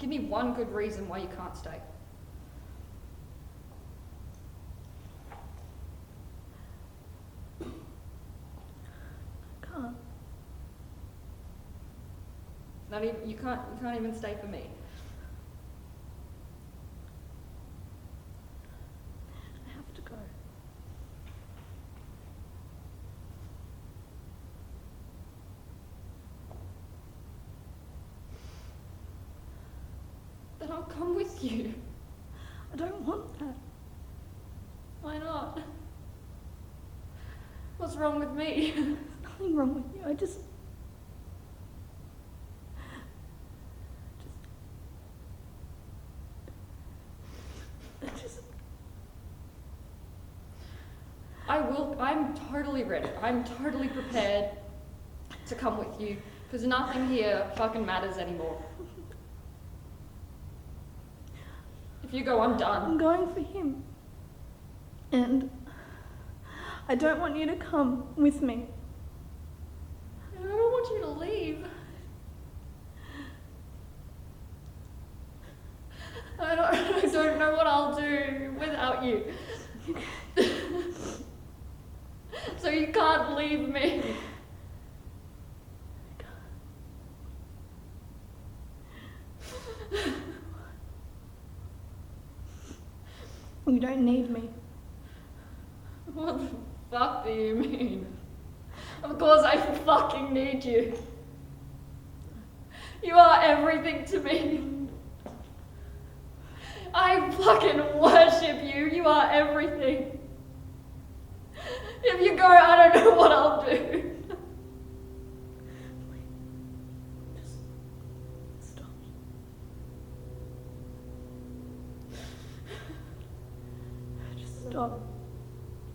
Give me one good reason why you can't stay. I can't. Not even, you can't even stay for me. I have to go. Then I'll come with you. I don't want that. Why not? What's wrong with me? There's nothing wrong with you. I just I'm totally ready. I'm totally prepared to come with you, because nothing here fucking matters anymore. If you go, I'm done. I'm going for him. And I don't want you to come with me. I don't want you to leave. I don't know what I'll do without you. So you can't leave me. You don't need me. What the fuck do you mean? Of course I fucking need you. You are everything to me. I fucking worship you. You are everything. If you go, I don't know what I'll do. Just stop. Just stop.